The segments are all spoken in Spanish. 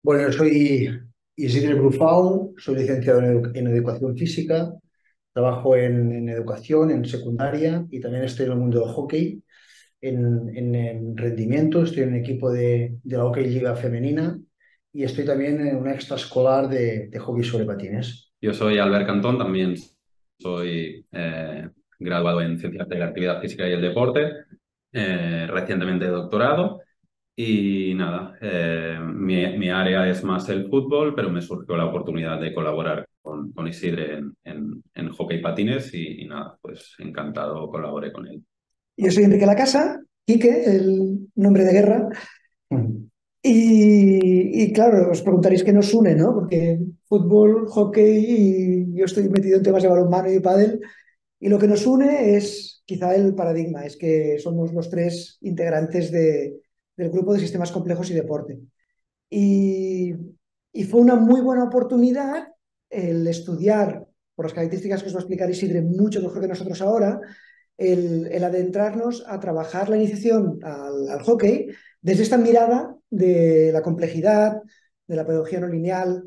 Bueno, yo soy Isidre Brufau, soy licenciado en Educación Física, trabajo en educación, en secundaria y también estoy en el mundo del hockey, en rendimiento, estoy en un equipo de la Hockey Liga Femenina y estoy también en una extraescolar de hockey sobre patines. Yo soy Albert Cantón, también soy graduado en Ciencias de la Actividad Física y el Deporte, recientemente doctorado y nada, mi área es más el fútbol, pero me surgió la oportunidad de colaborar con Isidre en hockey patines y nada, pues encantado colaboré con él. Yo soy Enrique Lacasa, Quique, el nombre de guerra. Ujú. Y claro, os preguntaréis qué nos une, ¿no? Porque fútbol, hockey y yo estoy metido en temas de balonmano y pádel. Y lo que nos une es quizá el paradigma, es que somos los tres integrantes del grupo de sistemas complejos y deporte. Y, y fue una muy buena oportunidad el estudiar, por las características que os va a explicar Isidre mucho mejor que nosotros ahora, el adentrarnos a trabajar la iniciación al hockey desde esta mirada de la complejidad, de la pedagogía no lineal.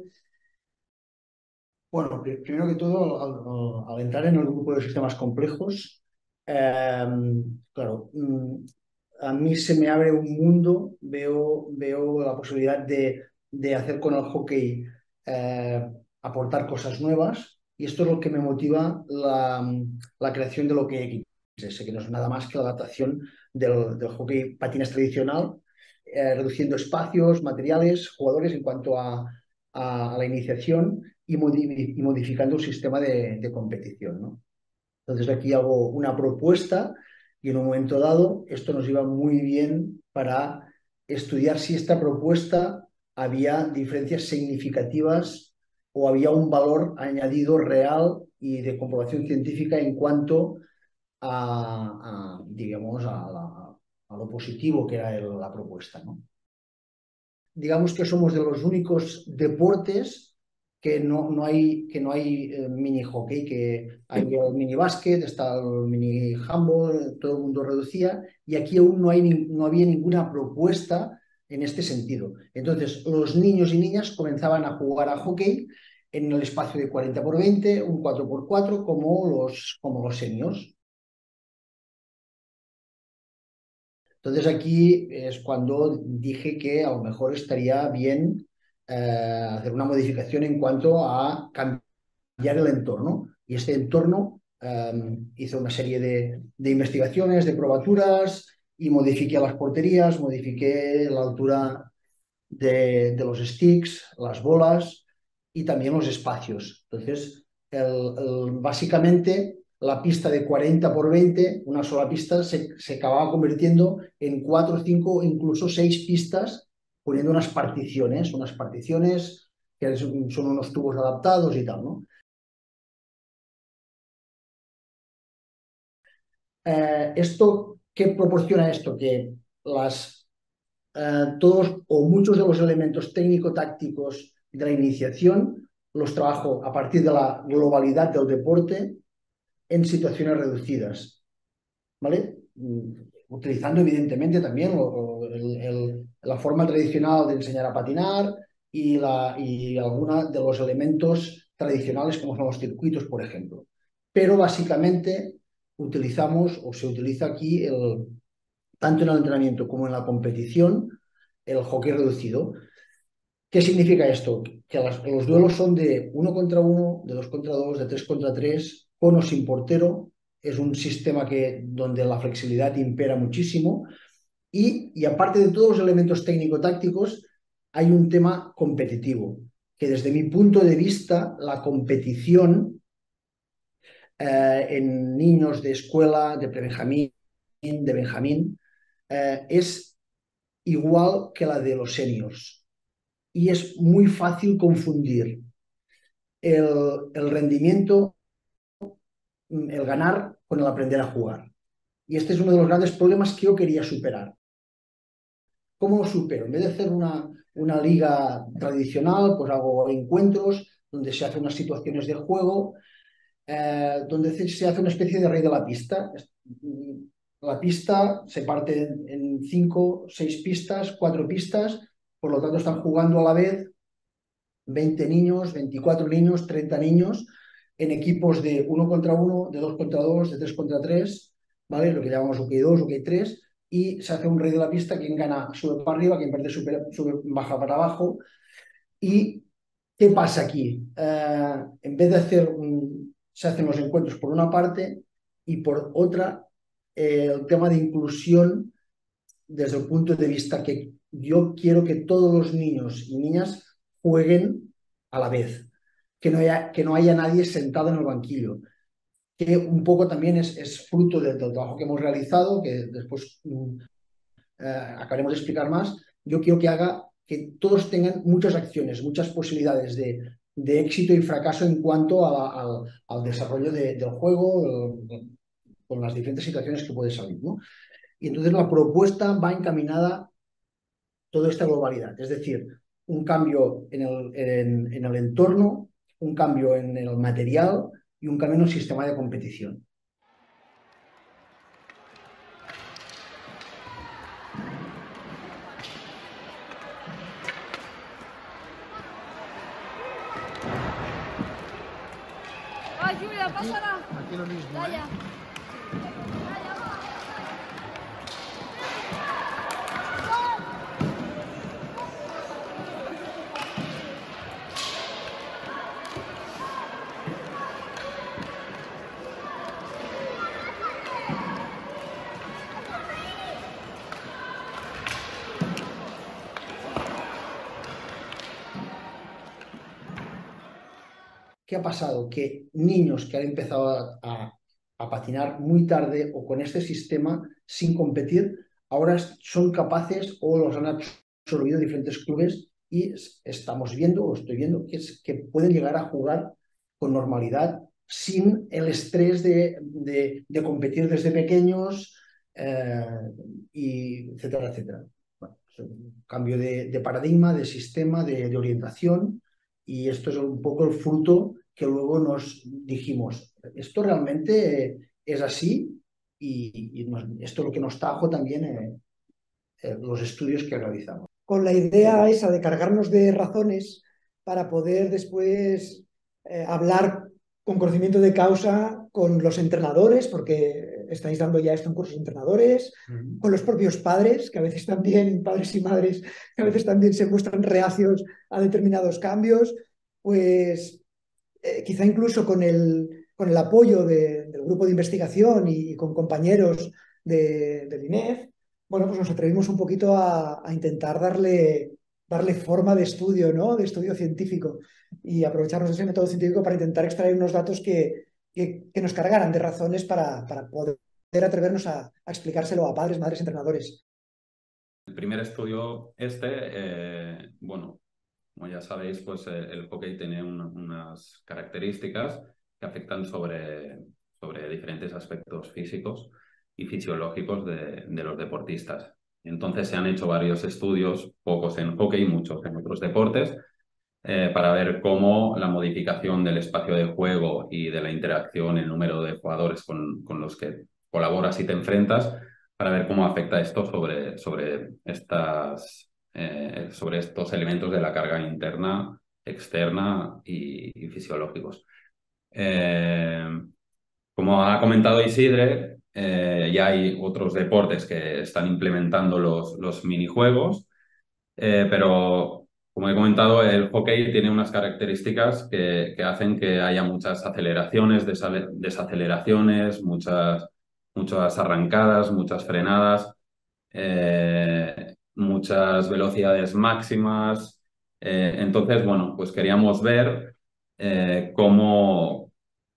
Bueno, primero que todo, al entrar en el grupo de sistemas complejos, eh, claro, a mí se me abre un mundo, veo la posibilidad de hacer con el hockey, eh, aportar cosas nuevas, y esto es lo que me motiva la creación de lo que X. Sé que no es nada más que la adaptación del hockey patines tradicional, reduciendo espacios, materiales, jugadores en cuanto a la iniciación y modificando el sistema de competición, ¿no? Entonces aquí hago una propuesta y en un momento dado esto nos iba muy bien para estudiar si esta propuesta había diferencias significativas o había un valor añadido real y de comprobación científica en cuanto digamos, a lo positivo que era la propuesta, ¿no? Digamos que somos de los únicos deportes que no hay mini hockey, que hay el mini básquet, está el mini handball, todo el mundo reducía, y aquí aún no había ninguna propuesta en este sentido. Entonces, los niños y niñas comenzaban a jugar a hockey en el espacio de 40 por 20, un 4 por 4 como los seniors. Entonces aquí es cuando dije que a lo mejor estaría bien hacer una modificación en cuanto a cambiar el entorno. Y este entorno hizo una serie de investigaciones, de probaturas y modifiqué las porterías, modifiqué la altura de los sticks, las bolas y también los espacios. Entonces, básicamente la pista de 40 por 20, una sola pista, se acababa convirtiendo en 4, 5, incluso 6 pistas, poniendo unas particiones que son unos tubos adaptados y tal, ¿no? ¿Qué proporciona esto? Que todos o muchos de los elementos técnico-tácticos de la iniciación los trabajo a partir de la globalidad del deporte en situaciones reducidas, ¿vale? Utilizando evidentemente también la forma tradicional de enseñar a patinar y algunos de los elementos tradicionales como son los circuitos, por ejemplo. Pero básicamente utilizamos o se utiliza aquí tanto en el entrenamiento como en la competición el hockey reducido. ¿Qué significa esto? Que los duelos son de 1 contra 1, de 2 contra 2, de 3 contra 3, con o sin portero. Es un sistema donde la flexibilidad impera muchísimo. Y aparte de todos los elementos técnico-tácticos, hay un tema competitivo, que desde mi punto de vista, la competición en niños de escuela, de prebenjamín, de benjamín, es igual que la de los seniors. Y es muy fácil confundir el rendimiento, el ganar, con el aprender a jugar. Y este es uno de los grandes problemas que yo quería superar. ¿Cómo lo supero? En vez de hacer una liga tradicional, pues hago encuentros donde se hacen unas situaciones de juego, donde se hace una especie de rey de la pista. La pista se parte en 5, 6 pistas, 4 pistas, por lo tanto están jugando a la vez 20 niños, 24 niños, 30 niños en equipos de 1 contra 1, de 2 contra 2, de 3 contra 3, ¿vale? Lo que llamamos OK2, OK3, y se hace un rey de la pista, quien gana sube para arriba, quien pierde sube, baja para abajo. ¿Y qué pasa aquí? En vez de se hacen los encuentros por una parte y por otra, el tema de inclusión desde el punto de vista que yo quiero que todos los niños y niñas jueguen a la vez, que no haya nadie sentado en el banquillo, que un poco también es fruto del trabajo que hemos realizado, que después acabaremos de explicar más. Yo quiero que haga que todos tengan muchas acciones, muchas posibilidades de éxito y fracaso en cuanto al desarrollo del juego, con las diferentes situaciones que puede salir, ¿no? Y entonces la propuesta va encaminada a toda esta globalidad, es decir, un cambio en el entorno, un cambio en el material y un cambio en el sistema de competición. Ay, Julia, pásala. Aquí lo mismo. Calla. ¿Qué ha pasado? Que niños que han empezado a patinar muy tarde o con este sistema sin competir, ahora son capaces o los han absorbido diferentes clubes y estamos viendo o estoy viendo que pueden llegar a jugar con normalidad sin el estrés de competir desde pequeños, y etcétera, etcétera. Bueno, es un cambio de paradigma, de sistema, de orientación, y esto es un poco el fruto que luego nos dijimos, esto realmente es así, y esto es lo que nos trajo también los estudios que realizamos. Con la idea esa de cargarnos de razones para poder después hablar con conocimiento de causa con los entrenadores, porque estáis dando ya esto en cursos de entrenadores, con los propios padres, que a veces también, padres y madres, que a veces también se muestran reacios a determinados cambios, pues quizá incluso con el apoyo del grupo de investigación y con compañeros del INEF, bueno, pues nos atrevimos un poquito a intentar darle forma de estudio, ¿no? De estudio científico, y aprovecharnos de ese método científico para intentar extraer unos datos que nos cargaran de razones para poder atrevernos a explicárselo a padres, madres, entrenadores. El primer estudio bueno, como ya sabéis, pues el hockey tiene unas características que afectan sobre diferentes aspectos físicos y fisiológicos de los deportistas. Entonces se han hecho varios estudios, pocos en hockey, muchos en otros deportes, para ver cómo la modificación del espacio de juego y de la interacción, el número de jugadores con los que colaboras y te enfrentas, para ver cómo afecta esto sobre estos elementos de la carga interna, externa y fisiológicos. Como ha comentado Isidre, ya hay otros deportes que están implementando los minijuegos, pero como he comentado, el hockey tiene unas características que hacen que haya muchas aceleraciones, desaceleraciones, muchas arrancadas, muchas frenadas, muchas velocidades máximas. Entonces, bueno, pues queríamos ver cómo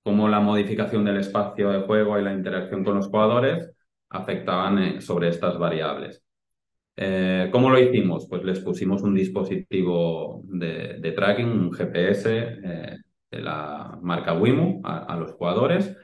la modificación del espacio de juego y la interacción con los jugadores afectaban sobre estas variables. ¿Cómo lo hicimos? Pues les pusimos un dispositivo de tracking, un GPS de la marca Wimo a los jugadores,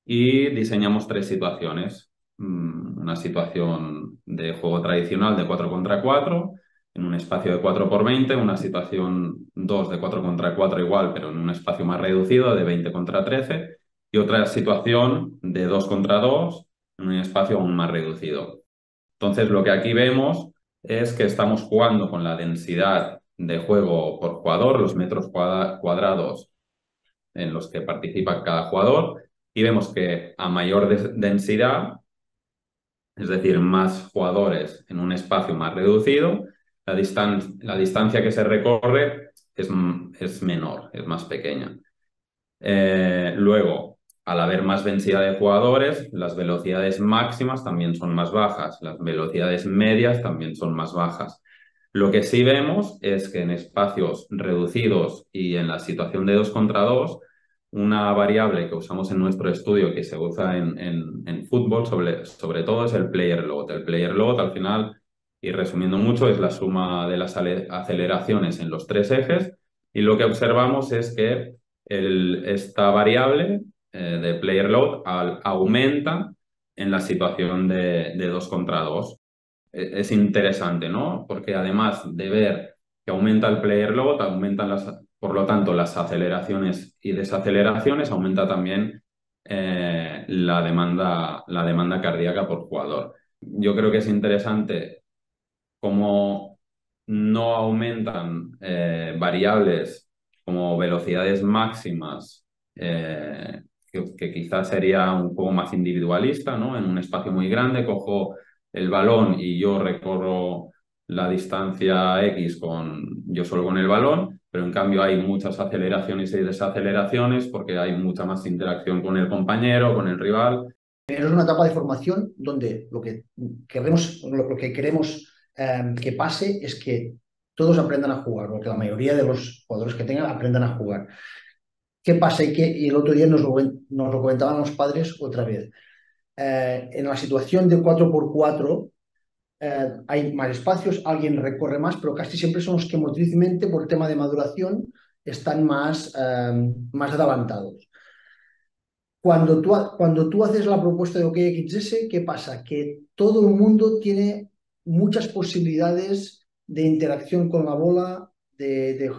y diseñamos 3 situaciones. Una situación de juego tradicional de 4 contra 4 en un espacio de 4 por 20, una situación 2 de 4 contra 4 igual, pero en un espacio más reducido de 20 contra 13, y otra situación de 2 contra 2 en un espacio aún más reducido. Entonces, lo que aquí vemos es que estamos jugando con la densidad de juego por jugador, los metros cuadrados en los que participa cada jugador, y vemos que a mayor densidad, es decir, más jugadores en un espacio más reducido, la distancia que se recorre es menor, es más pequeña. Luego, al haber más densidad de jugadores, las velocidades máximas también son más bajas, las velocidades medias también son más bajas. Lo que sí vemos es que en espacios reducidos y en la situación de 2 contra 2, una variable que usamos en nuestro estudio que se usa en fútbol sobre todo es el player load. El player load al final, y resumiendo mucho, es la suma de las aceleraciones en los 3 ejes, y lo que observamos es que esta variable de player load aumenta en la situación de 2 contra 2. Es interesante, ¿no? Porque además de ver que aumenta el player load, aumentan por lo tanto las aceleraciones y desaceleraciones, aumenta también la demanda cardíaca por jugador. Yo creo que es interesante cómo no aumentan variables como velocidades máximas, que quizás sería un poco más individualista, ¿no? En un espacio muy grande cojo el balón y yo recorro la distancia X yo solo con el balón, pero en cambio hay muchas aceleraciones y desaceleraciones porque hay mucha más interacción con el compañero, con el rival. Es una etapa de formación donde lo que queremos que pase es que todos aprendan a jugar, o que la mayoría de los jugadores que tengan aprendan a jugar. ¿Qué pasa? Y el otro día nos lo comentaban los padres otra vez. En la situación de 4x4 hay más espacios, alguien recorre más, pero casi siempre son los que motrizmente, por tema de maduración, están más adelantados. Cuando tú haces la propuesta de OKXS, ¿qué pasa? Que todo el mundo tiene muchas posibilidades de interacción con la bola, de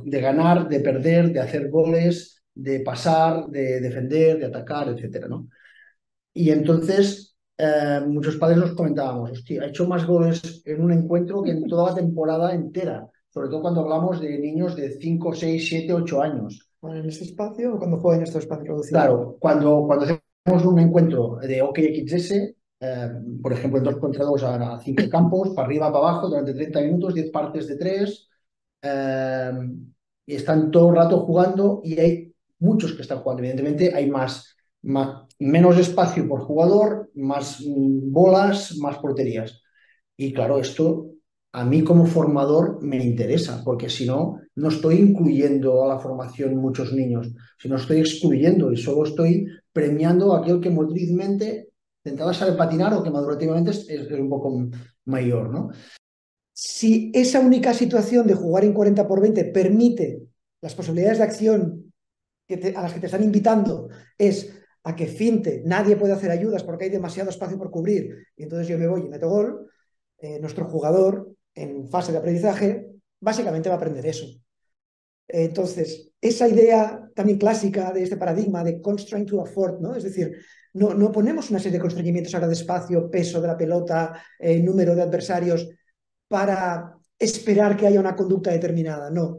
ganar, de perder, de hacer goles, de pasar, de defender, de atacar, etcétera, ¿no? Y entonces muchos padres nos comentábamos, hostia, ha hecho más goles en un encuentro que en toda la temporada entera, sobre todo cuando hablamos de niños de 5, 6, 7, 8 años. ¿En este espacio o cuando juega en estos espacios reducidos? Claro, cuando hacemos un encuentro de OKXS, por ejemplo, en 2 contra 2 a 5 campos, para arriba, para abajo, durante 30 minutos, 10 partes de 3, y están todo el rato jugando y hay muchos que están jugando. Evidentemente hay menos espacio por jugador, más bolas, más porterías. Y claro, esto a mí como formador me interesa, porque si no, no estoy incluyendo a la formación muchos niños, sino estoy excluyendo y solo estoy premiando a aquel que motrizmente de entrada sabe patinar o que madurativamente es un poco mayor, ¿no? Si esa única situación de jugar en 40x20 permite las posibilidades de acción a las que te están invitando es a que finte, nadie puede hacer ayudas porque hay demasiado espacio por cubrir, y entonces yo me voy y meto gol, nuestro jugador en fase de aprendizaje básicamente va a aprender eso. Entonces, esa idea también clásica de este paradigma de constraint to afford, ¿no? Es decir, no ponemos una serie de constreñimientos ahora de espacio, peso de la pelota, número de adversarios para esperar que haya una conducta determinada, no.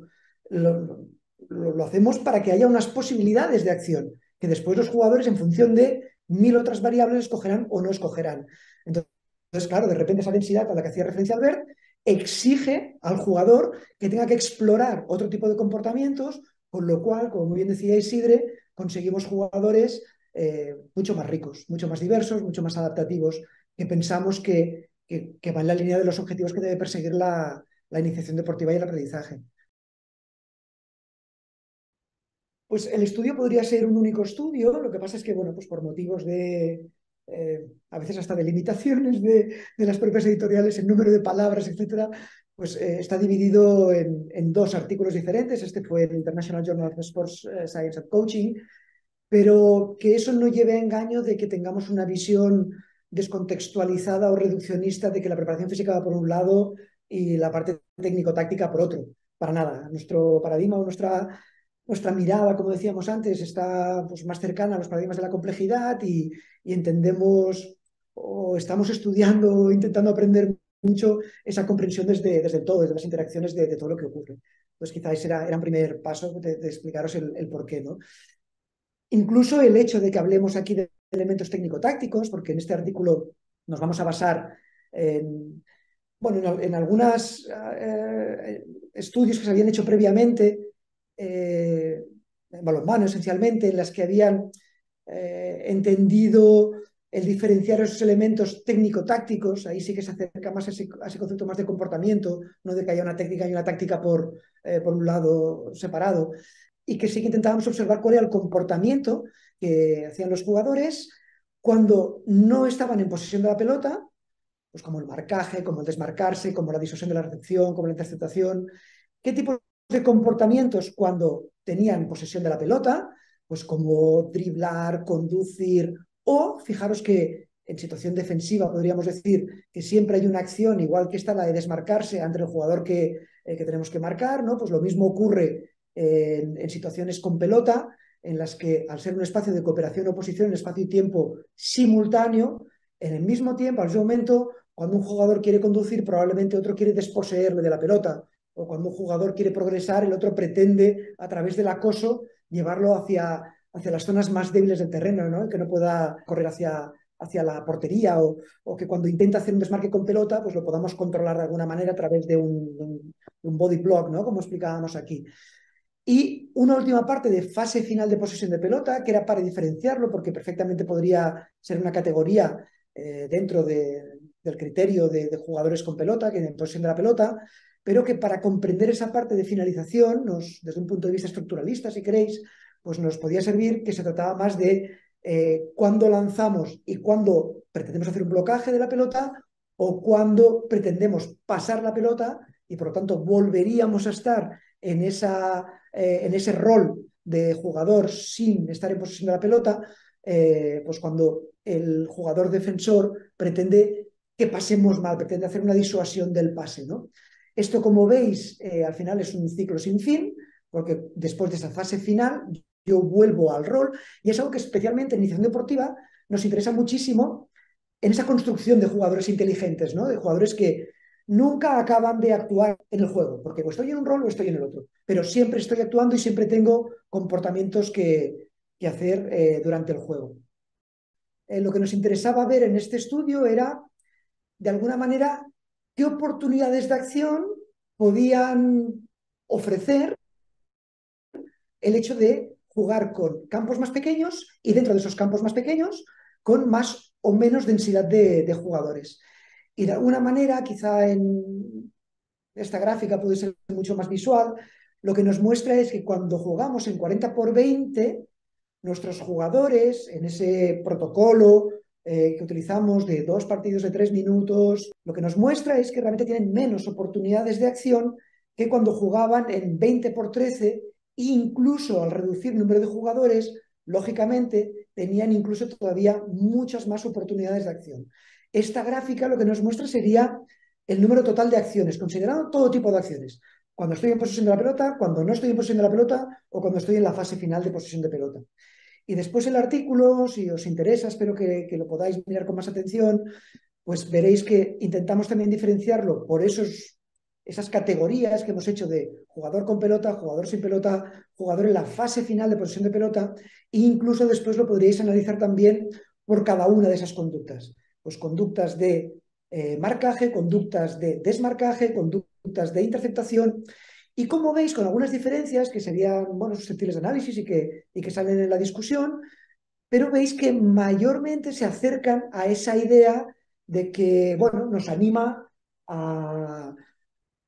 Lo hacemos para que haya unas posibilidades de acción, que después los jugadores, en función de 1000 otras variables, escogerán o no escogerán. Entonces, claro, de repente esa densidad a la que hacía referencia Albert exige al jugador que tenga que explorar otro tipo de comportamientos, con lo cual, como muy bien decía Isidre, conseguimos jugadores mucho más ricos, mucho más diversos, mucho más adaptativos, que pensamos que va en la línea de los objetivos que debe perseguir la iniciación deportiva y el aprendizaje. Pues el estudio podría ser un único estudio, lo que pasa es que, bueno, pues por motivos de, a veces hasta de limitaciones de las propias editoriales, el número de palabras, etcétera, pues está dividido en 2 artículos diferentes. Este fue el International Journal of Sports Science and Coaching, pero que eso no lleve a engaño de que tengamos una visión descontextualizada o reduccionista de que la preparación física va por un lado y la parte técnico-táctica por otro. Para nada. Nuestro paradigma o nuestra mirada, como decíamos antes, está pues, más cercana a los paradigmas de la complejidad y entendemos o estamos estudiando o intentando aprender mucho esa comprensión desde el todo, desde las interacciones de todo lo que ocurre. Entonces quizá ese era un primer paso de explicaros el por qué, ¿no? Incluso el hecho de que hablemos aquí de elementos técnico-tácticos, porque en este artículo nos vamos a basar en algunos estudios que se habían hecho previamente, en balonmano esencialmente, en las que habían entendido el diferenciar esos elementos técnico-tácticos. Ahí sí que se acerca más a ese concepto más de comportamiento, no de que haya una técnica y una táctica por un lado separado, y que sí que intentábamos observar cuál era el comportamiento que hacían los jugadores cuando no estaban en posesión de la pelota, pues como el marcaje, como el desmarcarse, como la disuasión de la recepción, como la interceptación. ¿Qué tipo de comportamientos cuando tenían posesión de la pelota? Pues como driblar, conducir, o fijaros que en situación defensiva podríamos decir que siempre hay una acción, igual que está la de desmarcarse ante el jugador que tenemos que marcar, ¿no? Pues lo mismo ocurre en situaciones con pelota, en las que al ser un espacio de cooperación o oposición, en espacio y tiempo simultáneo, en el mismo tiempo, al mismo momento, cuando un jugador quiere conducir, probablemente otro quiere desposeerle de la pelota, o cuando un jugador quiere progresar, el otro pretende, a través del acoso, llevarlo hacia las zonas más débiles del terreno, ¿no? Que no pueda correr hacia la portería, o que cuando intenta hacer un desmarque con pelota, pues lo podamos controlar de alguna manera a través de un body block, ¿no? Como explicábamos aquí. Y una última parte de fase final de posesión de pelota, que era para diferenciarlo, porque perfectamente podría ser una categoría dentro del criterio de jugadores con pelota, que en posesión de la pelota, pero que para comprender esa parte de finalización, desde un punto de vista estructuralista, si queréis, pues nos podía servir que se trataba más de cuándo lanzamos y cuándo pretendemos hacer un blocaje de la pelota, o cuándo pretendemos pasar la pelota y por lo tanto volveríamos a estar en ese rol de jugador sin estar en posesión de la pelota, pues cuando el jugador defensor pretende que pasemos mal, pretende hacer una disuasión del pase, ¿no? Esto, como veis, al final es un ciclo sin fin, porque después de esa fase final yo vuelvo al rol, y es algo que especialmente en iniciación deportiva nos interesa muchísimo en esa construcción de jugadores inteligentes, ¿no? De jugadores que nunca acaban de actuar en el juego, porque o estoy en un rol o estoy en el otro, pero siempre estoy actuando y siempre tengo comportamientos que hacer durante el juego. Lo que nos interesaba ver en este estudio era, de alguna manera, qué oportunidades de acción podían ofrecer el hecho de jugar con campos más pequeños y dentro de esos campos más pequeños con más o menos densidad de jugadores. Y de alguna manera, quizá en esta gráfica puede ser mucho más visual, lo que nos muestra es que cuando jugamos en 40×20, nuestros jugadores, en ese protocolo que utilizamos de 2 partidos de 3 minutos, lo que nos muestra es que realmente tienen menos oportunidades de acción que cuando jugaban en 20×13, e incluso al reducir el número de jugadores, lógicamente tenían incluso todavía muchas más oportunidades de acción. Esta gráfica lo que nos muestra sería el número total de acciones, considerando todo tipo de acciones. Cuando estoy en posesión de la pelota, cuando no estoy en posesión de la pelota, o cuando estoy en la fase final de posesión de pelota. Y después el artículo, si os interesa, espero que lo podáis mirar con más atención, pues veréis que intentamos también diferenciarlo por esas categorías que hemos hecho de jugador con pelota, jugador sin pelota, jugador en la fase final de posesión de pelota, e incluso después lo podríais analizar también por cada una de esas conductas. Pues conductas de marcaje, conductas de desmarcaje, conductas de interceptación. Y como veis, con algunas diferencias que serían susceptibles de análisis y que salen en la discusión, pero veis que mayormente se acercan a esa idea de que nos anima a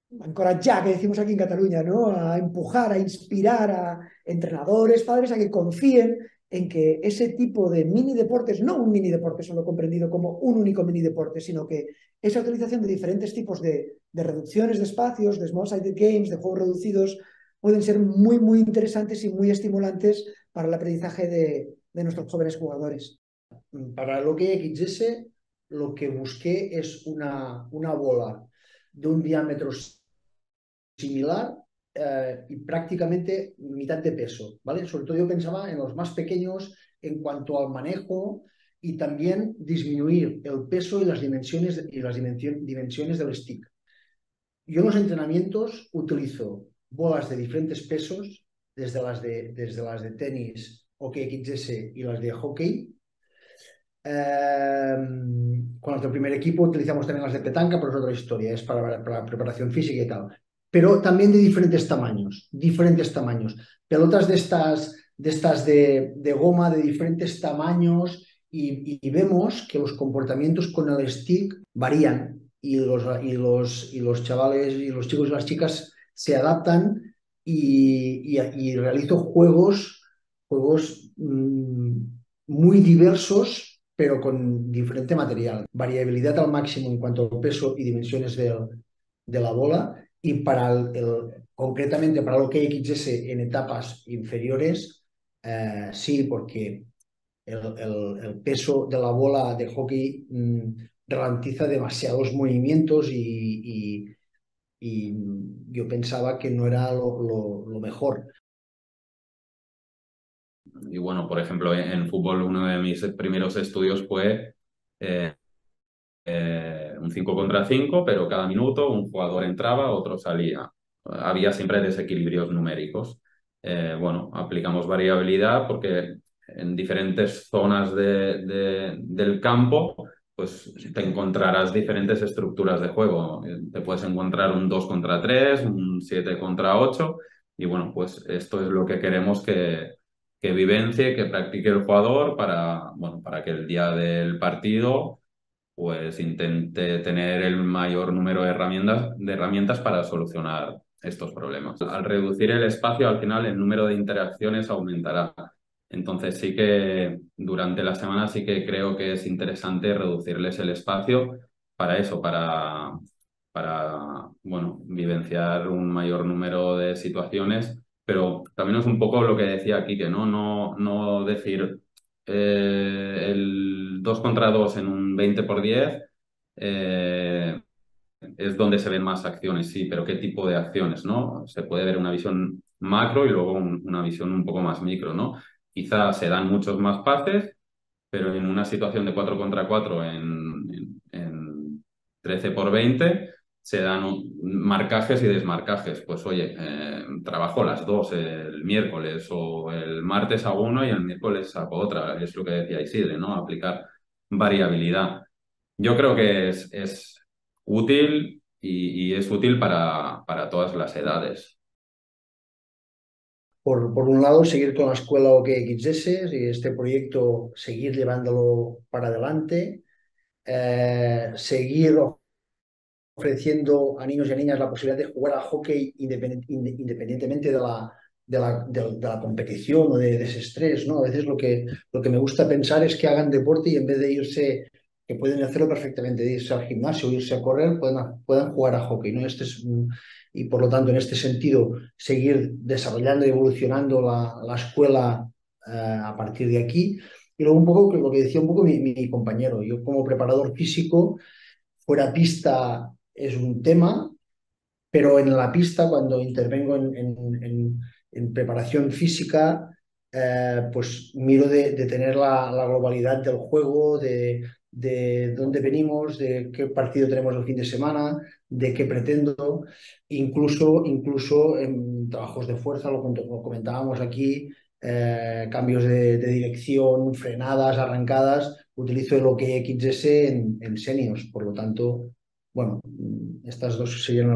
encorajar, que decimos aquí en Cataluña, ¿no? A empujar, a inspirar a entrenadores, padres, a que confíen en que ese tipo de mini deportes, no un mini deporte solo comprendido como un único mini deporte, sino que esa utilización de diferentes tipos de reducciones de espacios, de small-sided games, de juegos reducidos, pueden ser muy, muy interesantes y muy estimulantes para el aprendizaje de nuestros jóvenes jugadores. Para lo que XS, lo que busqué es una bola de un diámetro similar y prácticamente mitad de peso, ¿vale? Sobre todo yo pensaba en los más pequeños en cuanto al manejo y también disminuir el peso y las dimensiones del stick. Yo en los entrenamientos utilizo bolas de diferentes pesos, desde las de tenis, OKXS y las de hockey. Con las del primer equipo utilizamos también las de petanca, pero es otra historia, es para preparación física y tal. Pero también de diferentes tamaños. Pelotas de goma de diferentes tamaños y vemos que los comportamientos con el stick varían y los chavales y los chicos y las chicas se adaptan y realizo juegos muy diversos pero con diferente material. Variabilidad al máximo en cuanto al peso y dimensiones de la bola. Y concretamente para lo que hay XS en etapas inferiores, sí, porque el peso de la bola de hockey ralentiza demasiados movimientos y yo pensaba que no era lo mejor. Y bueno, por ejemplo, en fútbol uno de mis primeros estudios fue un 5 contra 5, pero cada minuto un jugador entraba, otro salía. Había siempre desequilibrios numéricos. Bueno, aplicamos variabilidad porque en diferentes zonas del campo pues te encontrarás diferentes estructuras de juego. Te puedes encontrar un 2 contra 3, un 7 contra 8 y bueno, pues esto es lo que queremos que vivencie, que practique el jugador para que el día del partido pues intente tener el mayor número de herramientas para solucionar estos problemas. Al reducir el espacio, al final el número de interacciones aumentará. Entonces sí que durante la semana sí que creo que es interesante reducirles el espacio para eso, para bueno, vivenciar un mayor número de situaciones, pero también es un poco lo que decía aquí, que no decir el 2 contra 2 en un 20x10 es donde se ven más acciones, sí, pero ¿qué tipo de acciones, no? Se puede ver una visión macro y luego una visión un poco más micro, ¿no? Quizás se dan muchos más pases, pero en una situación de 4 contra 4 en 13x20 se dan marcajes y desmarcajes. Pues oye, trabajo las dos el miércoles o el martes hago uno y el miércoles saco otra. Es lo que decía Isidre, ¿no? Aplicar variabilidad. Yo creo que es útil y es útil para todas las edades. Por un lado, seguir con la escuela OKXS y este proyecto, seguir llevándolo para adelante, seguir ofreciendo a niños y a niñas la posibilidad de jugar a hockey independientemente de la competición o de ese estrés, ¿no? A veces lo que me gusta pensar es que hagan deporte y en vez de irse, que pueden hacerlo perfectamente, de irse al gimnasio o irse a correr, puedan jugar a hockey, ¿no? Y por lo tanto, en este sentido, seguir desarrollando y evolucionando la escuela a partir de aquí. Y luego un poco lo que decía un poco mi compañero, yo como preparador físico, fuera pista es un tema, pero en la pista, cuando intervengo en preparación física, pues miro de tener la globalidad del juego, de dónde venimos, de qué partido tenemos el fin de semana, de qué pretendo, incluso en trabajos de fuerza, lo comentábamos aquí, cambios de dirección, frenadas, arrancadas, utilizo el OKXS en seniors, por lo tanto, bueno, estas dos serían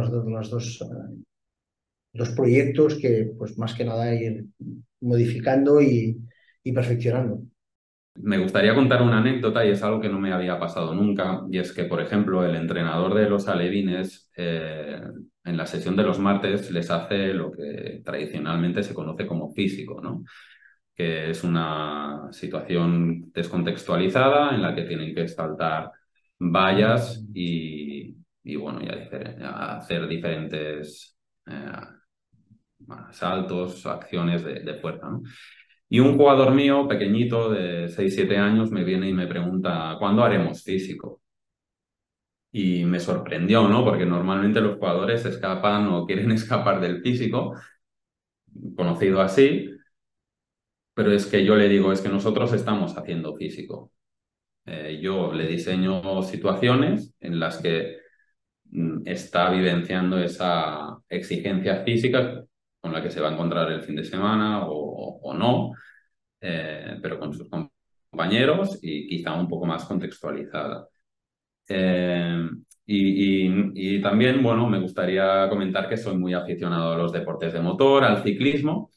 los proyectos que, pues más que nada, ir modificando y perfeccionando. Me gustaría contar una anécdota y es algo que no me había pasado nunca, y es que, por ejemplo, el entrenador de los alevines en la sesión de los martes les hace lo que tradicionalmente se conoce como físico, ¿no? Que es una situación descontextualizada en la que tienen que saltar vallas y bueno, ya hacer diferentes saltos, acciones de fuerza, ¿no? Y un jugador mío, pequeñito, de 6 7 años, me viene y me pregunta, ¿cuándo haremos físico? Y me sorprendió, ¿no? Porque normalmente los jugadores escapan o quieren escapar del físico, conocido así, pero es que yo le digo, es que nosotros estamos haciendo físico. Yo le diseño situaciones en las que está vivenciando esa exigencia física con la que se va a encontrar el fin de semana o no, pero con sus compañeros y quizá un poco más contextualizada. Y también, bueno, me gustaría comentar que soy muy aficionado a los deportes de motor, al ciclismo.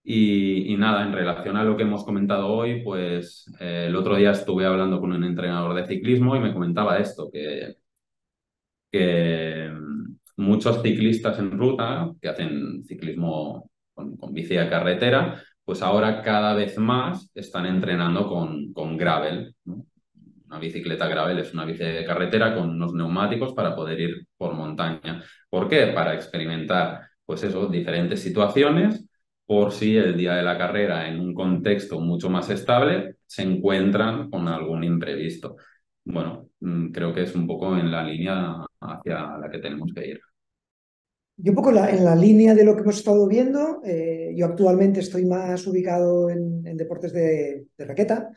Y nada, en relación a lo que hemos comentado hoy, pues el otro día estuve hablando con un entrenador de ciclismo y me comentaba esto, que muchos ciclistas en ruta que hacen ciclismo con bici de carretera, pues ahora cada vez más están entrenando con gravel, ¿no? Una bicicleta gravel es una bici de carretera con unos neumáticos para poder ir por montaña. ¿Por qué? Para experimentar, pues eso, diferentes situaciones, por si el día de la carrera, en un contexto mucho más estable, se encuentran con algún imprevisto. Bueno, creo que es un poco en la línea hacia la que tenemos que ir. Yo un poco en la línea de lo que hemos estado viendo, yo actualmente estoy más ubicado en deportes de raqueta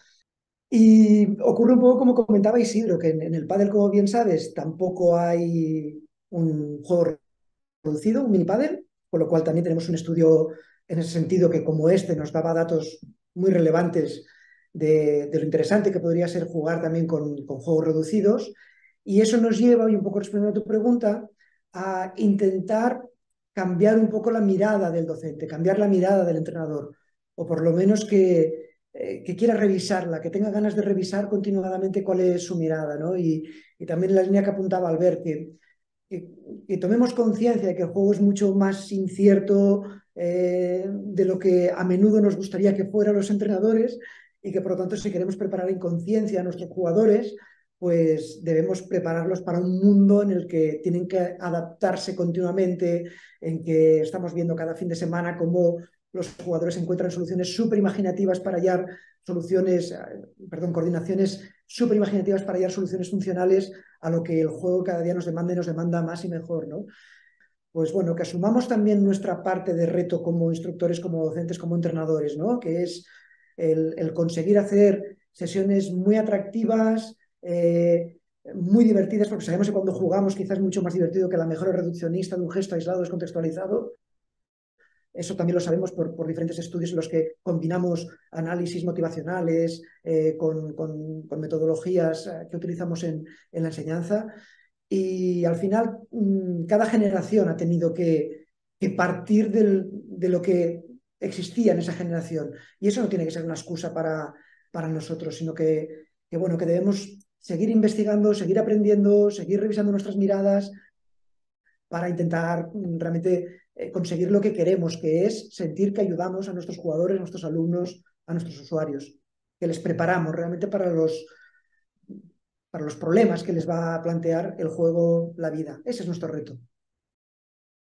y ocurre un poco como comentaba Isidro, que en el pádel, como bien sabes, tampoco hay un juego reducido, un mini pádel, con lo cual también tenemos un estudio en ese sentido que como este nos daba datos muy relevantes de lo interesante que podría ser jugar también con juegos reducidos. Y eso nos lleva, y un poco respondiendo a tu pregunta, a intentar cambiar un poco la mirada del docente, cambiar la mirada del entrenador, o por lo menos que quiera revisarla, que tenga ganas de revisar continuadamente cuál es su mirada, ¿no? Y también la línea que apuntaba Albert, que tomemos conciencia de que el juego es mucho más incierto de lo que a menudo nos gustaría que fueran los entrenadores y que por lo tanto si queremos preparar en conciencia a nuestros jugadores, pues debemos prepararlos para un mundo en el que tienen que adaptarse continuamente, en que estamos viendo cada fin de semana cómo los jugadores encuentran soluciones súper imaginativas para hallar coordinaciones súper imaginativas para hallar soluciones funcionales a lo que el juego cada día nos demanda y nos demanda más y mejor, ¿no? Pues bueno, que asumamos también nuestra parte de reto como instructores, como docentes, como entrenadores, ¿no? Que es el conseguir hacer sesiones muy atractivas, muy divertidas, porque sabemos que cuando jugamos quizás es mucho más divertido que la mejor reduccionista de un gesto aislado, descontextualizado. Eso también lo sabemos por diferentes estudios en los que combinamos análisis motivacionales con metodologías que utilizamos en la enseñanza. Y al final, cada generación ha tenido que partir de lo que existía en esa generación. Y eso no tiene que ser una excusa para nosotros, sino bueno, que debemos seguir investigando, seguir aprendiendo, seguir revisando nuestras miradas para intentar realmente conseguir lo que queremos, que es sentir que ayudamos a nuestros jugadores, a nuestros alumnos, a nuestros usuarios, que les preparamos realmente para los problemas que les va a plantear el juego, la vida. Ese es nuestro reto.